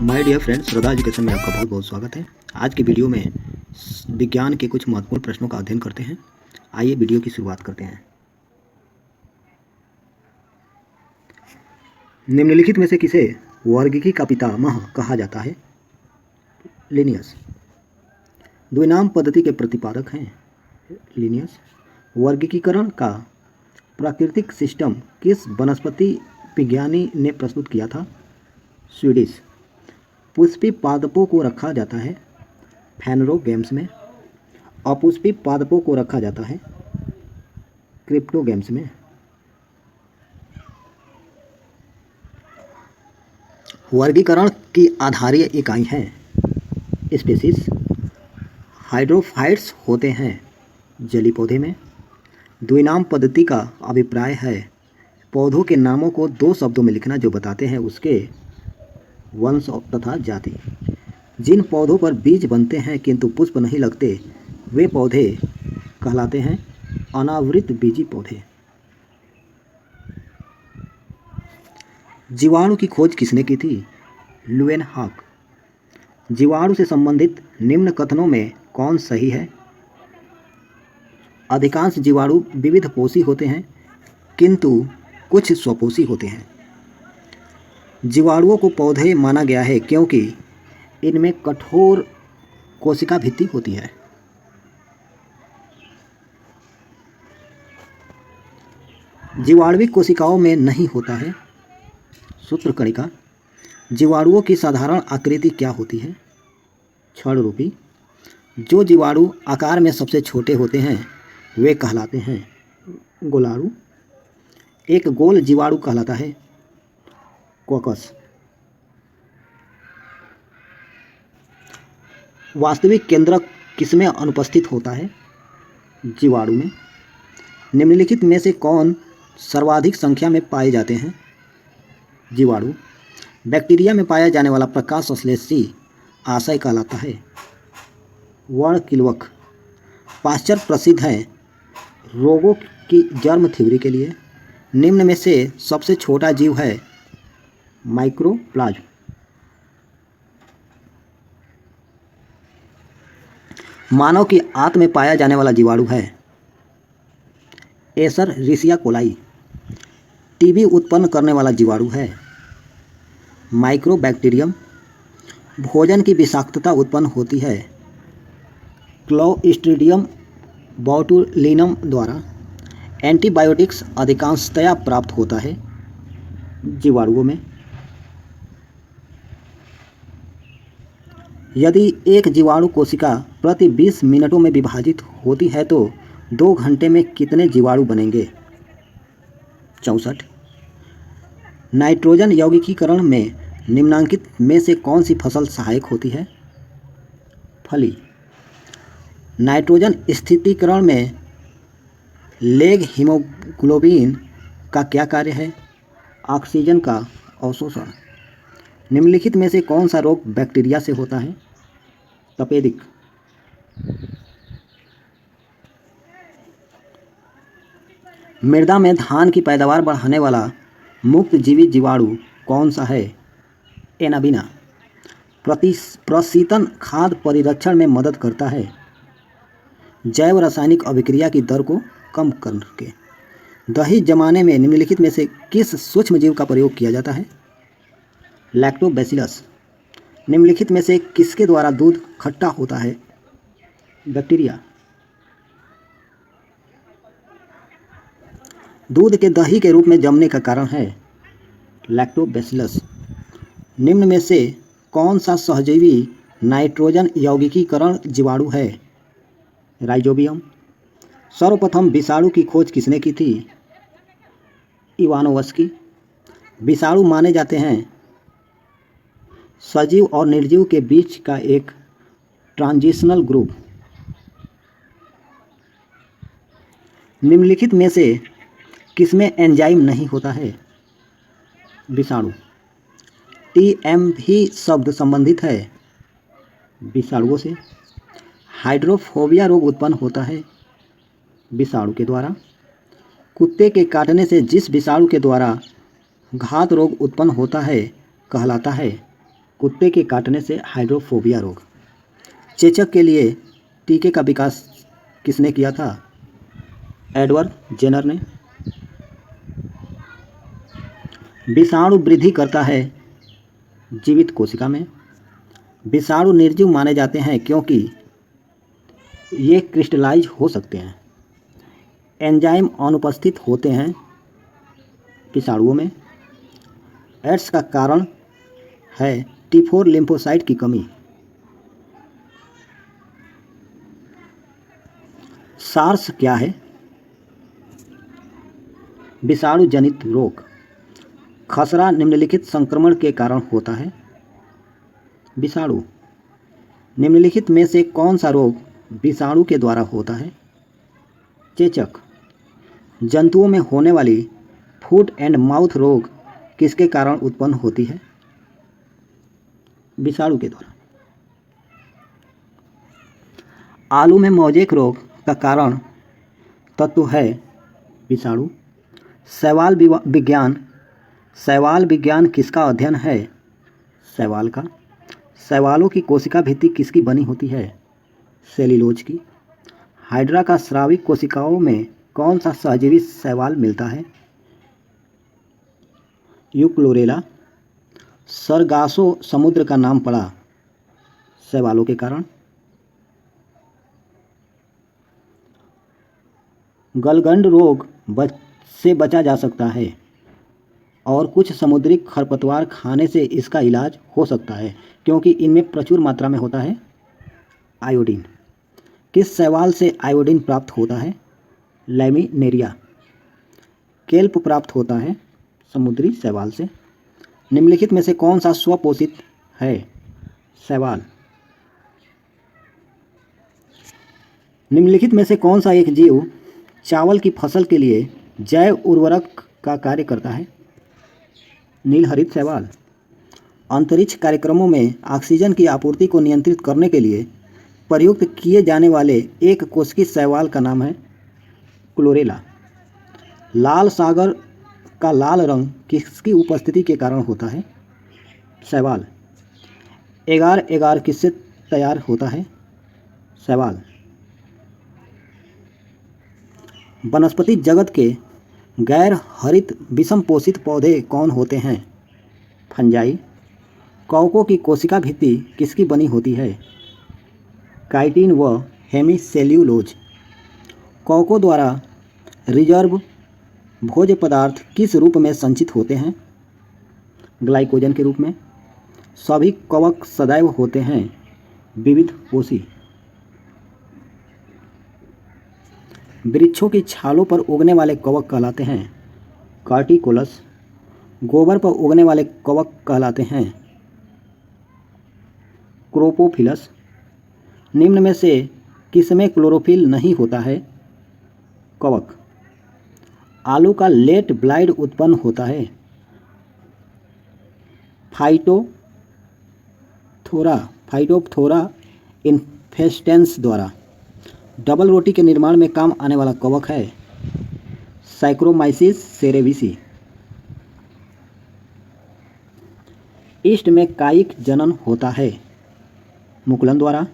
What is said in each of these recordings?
My dear friends, Shraddha education में आपका बहुत बहुत स्वागत है। आज की वीडियो में विज्ञान के कुछ महत्वपूर्ण प्रश्नों का अध्ययन करते हैं। आइए वीडियो की शुरुआत करते हैं। निम्नलिखित में से किसे वर्गीकी का पितामह कहा जाता है? लिनियस। द्विनाम पद्धति के प्रतिपादक हैं लिनियस। वर्गीकरण का प्राकृतिक सिस्टम किस वनस्पति विज्ञानी ने प्रस्तुत किया था? स्वीडिश। पुष्पी पादपों को रखा जाता है फेनरोगेम्स में। अपुष्पी पादपों को रखा जाता है क्रिप्टोगेम्स में। वर्गीकरण की आधारीय इकाई है स्पीसीज। हाइड्रोफाइट्स होते हैं जली पौधे में। द्विनाम पद्धति का अभिप्राय है पौधों के नामों को दो शब्दों में लिखना जो बताते हैं उसके वंश तथा जाति। जिन पौधों पर बीज बनते हैं किंतु पुष्प नहीं लगते वे पौधे कहलाते हैं अनावृत बीजी पौधे। जीवाणु की खोज किसने की थी? लुएनहाक। जीवाणु से संबंधित निम्न कथनों में कौन सही है? अधिकांश जीवाणु विविध पोषी होते हैं किंतु कुछ स्वपोषी होते हैं। जीवाणुओं को पौधे माना गया है क्योंकि इनमें कठोर कोशिका भित्ति होती है। जीवाणुविक कोशिकाओं में नहीं होता है सूत्रकणिका। जीवाणुओं की साधारण आकृति क्या होती है? छड़ रूपी। जो जीवाणु आकार में सबसे छोटे होते हैं वे कहलाते हैं गोलाणु। एक गोल जीवाणु कहलाता है कोकस। वास्तविक केंद्रक किसमें अनुपस्थित होता है? जीवाणु में। निम्नलिखित में से कौन सर्वाधिक संख्या में पाए जाते हैं? जीवाणु। बैक्टीरिया में पाया जाने वाला प्रकाश संश्लेषी आशय कहलाता है वर्णकिल्वक। पाश्चर प्रसिद्ध है रोगों की जर्म थ्योरी के लिए। निम्न में से सबसे छोटा जीव है माइक्रोप्लाज्म। मानव की आंत में पाया जाने वाला जीवाणु है एशेरिचिया कोलाई। टीबी उत्पन्न करने वाला जीवाणु है माइक्रोबैक्टीरियम। भोजन की विषाक्तता उत्पन्न होती है क्लोस्ट्रीडियम बोटुलिनम द्वारा। एंटीबायोटिक्स अधिकांशतया प्राप्त होता है जीवाणुओं में। यदि एक जीवाणु कोशिका प्रति 20 मिनटों में विभाजित होती है तो 2 घंटे में कितने जीवाणु बनेंगे? 64। नाइट्रोजन यौगिकीकरण में निम्नांकित में से कौन सी फसल सहायक होती है? फली। नाइट्रोजन स्थिरीकरण में लेग हीमोग्लोबिन का क्या कार्य है? ऑक्सीजन का अवशोषण। निम्नलिखित में से कौन सा रोग बैक्टीरिया से होता है? तपेदिक। मृदा में धान की पैदावार बढ़ाने वाला मुक्त जीवित जीवाणु कौन सा है? एनाबिना। प्रशीतन खाद्य परिरक्षण में मदद करता है जैव रासायनिक अभिक्रिया की दर को कम करके। दही जमाने में निम्नलिखित में से किस सूक्ष्म जीव का प्रयोग किया जाता है? लैक्टोबैसिलस। निम्नलिखित में से किसके द्वारा दूध खट्टा होता है? बैक्टीरिया। दूध के दही के रूप में जमने का कारण है लैक्टोबैसिलस। निम्न में से कौन सा सहजीवी नाइट्रोजन यौगिकीकरण जीवाणु है? राइजोबियम। सर्वप्रथम विषाणु की खोज किसने की थी? इवानोव्स्की। विषाणु माने जाते हैं सजीव और निर्जीव के बीच का एक ट्रांजिशनल ग्रुप। निम्नलिखित में से किसमें एंजाइम नहीं होता है? विषाणु। टीएमवी शब्द संबंधित है विषाणुओं से। हाइड्रोफोबिया रोग उत्पन्न होता है विषाणु के द्वारा। कुत्ते के काटने से जिस विषाणु के द्वारा घात रोग उत्पन्न होता है कहलाता है कुत्ते के काटने से हाइड्रोफोबिया रोग। चेचक के लिए टीके का विकास किसने किया था? एडवर्ड जेनर ने। विषाणु वृद्धि करता है जीवित कोशिका में। विषाणु निर्जीव माने जाते हैं क्योंकि ये क्रिस्टलाइज हो सकते हैं। एंजाइम अनुपस्थित होते हैं विषाणुओं में। एड्स का कारण है T4 लिम्फोसाइट की कमी। सार्स क्या है? विषाणु जनित रोग। खसरा निम्नलिखित संक्रमण के कारण होता है। विषाणु। निम्नलिखित में से कौन सा रोग विषाणु के द्वारा होता है? चेचक। जंतुओं में होने वाली फुट एंड माउथ रोग किसके कारण उत्पन्न होती है? विषाणु के द्वारा। आलू में मोज़ेक रोग का कारण तत्व है विषाणु। शैवाल विज्ञान किसका अध्ययन है? शैवाल का। शैवालों की कोशिका भित्ति किसकी बनी होती है? सेल्यूलोज की। हाइड्रा का स्राविक कोशिकाओं में कौन सा सहजीवी शैवाल मिलता है? यूक्लोरेला। सरगासो समुद्र का नाम पड़ा शैवालों के कारण। गलगंड रोग से बचा जा सकता है और कुछ समुद्री खरपतवार खाने से इसका इलाज हो सकता है क्योंकि इनमें प्रचुर मात्रा में होता है आयोडीन। किस शैवाल से आयोडीन प्राप्त होता है? लैमिनेरिया। केल्प प्राप्त होता है समुद्री शैवाल से। निम्नलिखित में से कौन सा स्वपोषित है? शैवाल। निम्नलिखित में से कौन सा एक जीव चावल की फसल के लिए जैव उर्वरक का कार्य करता है? नीलहरित शैवाल। अंतरिक्ष कार्यक्रमों में ऑक्सीजन की आपूर्ति को नियंत्रित करने के लिए प्रयुक्त किए जाने वाले एक कोशिकीय शैवाल का नाम है क्लोरेला। लाल सागर का लाल रंग किसकी उपस्थिति के कारण होता है? शैवाल। एगार एगार किससे तैयार होता है? शैवाल। वनस्पति जगत के गैर हरित विषम पोषित पौधे कौन होते हैं? फंजाई। कवकों की कोशिका भित्ति किसकी बनी होती है? काइटिन व हेमीसेल्यूलोज। कवकों द्वारा रिजर्व भोज्य पदार्थ किस रूप में संचित होते हैं? ग्लाइकोजन के रूप में। सभी कवक सदैव होते हैं विविध पोषी। वृक्षों की छालों पर उगने वाले कवक कहलाते हैं कार्टिकोलस। गोबर पर उगने वाले कवक कहलाते हैं क्रोपोफिलस। निम्न में से किसमें क्लोरोफिल नहीं होता है? कवक। आलू का लेट ब्लाइट उत्पन्न होता है फाइटोप्थोरा इन्फेस्टेंस द्वारा। डबल रोटी के निर्माण में काम आने वाला कवक है साइक्रोमाइसिस सेरेविसी। ईस्ट में कायिक जनन होता है मुकुलन द्वारा।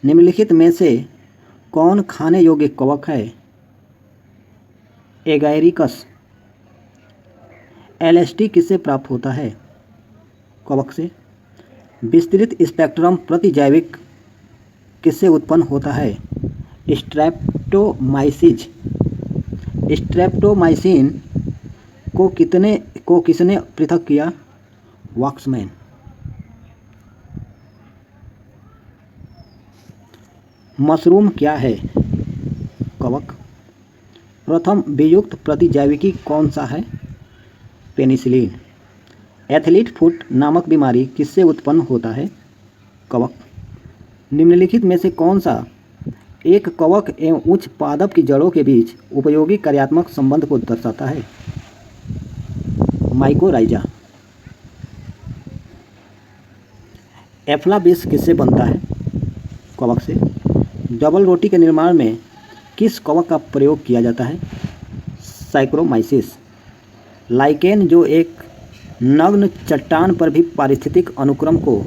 निम्नलिखित में से कौन खाने योग्य कवक है? एगैरिकस। एलएसडी किससे प्राप्त होता है? कवक से। विस्तृत स्पेक्ट्रम प्रतिजैविक किससे उत्पन्न होता है? स्ट्रेप्टोमाइसिन को किसने पृथक किया? वॉक्समैन। मशरूम क्या है? कवक। प्रथम वियुक्त प्रतिजैविकी कौन सा है? पेनिसिलिन। एथलीट फुट नामक बीमारी किससे उत्पन्न होता है? कवक। निम्नलिखित में से कौन सा एक कवक एवं उच्च पादप की जड़ों के बीच उपयोगी कार्यात्मक संबंध को दर्शाता है? माइकोराइजा। एफ्लाबिस किससे बनता है? कवक से। डबल रोटी के निर्माण में किस कवक का प्रयोग किया जाता है? साइक्रोमाइसिस। लाइकेन जो एक नग्न चट्टान पर भी पारिस्थितिक अनुक्रम को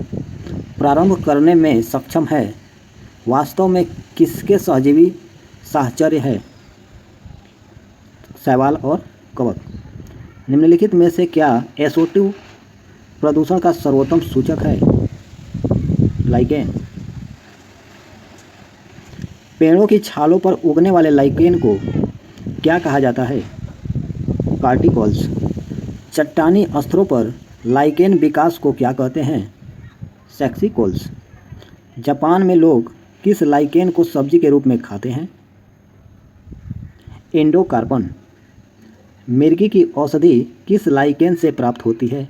प्रारंभ करने में सक्षम है, वास्तव में किसके सहजीवी साहचर्य है? शैवाल और कवक। निम्नलिखित में से क्या SO2 प्रदूषण का सर्वोत्तम सूचक है? लाइकेन। पेड़ों की छालों पर उगने वाले लाइकेन को क्या कहा जाता है? कार्टिकल्स। चट्टानी स्तरों पर लाइकेन विकास को क्या कहते हैं? सेक्सिकोल्स। जापान में लोग किस लाइकेन को सब्जी के रूप में खाते हैं? एंडोकार्पन। मिर्गी की औषधि किस लाइकेन से प्राप्त होती है?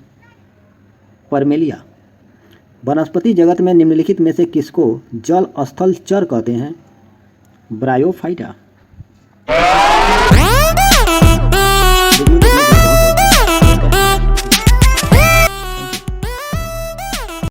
परमेलिया। वनस्पति जगत में निम्नलिखित में से किसको जल स्थल चर कहते हैं? ब्रायोफाइटा।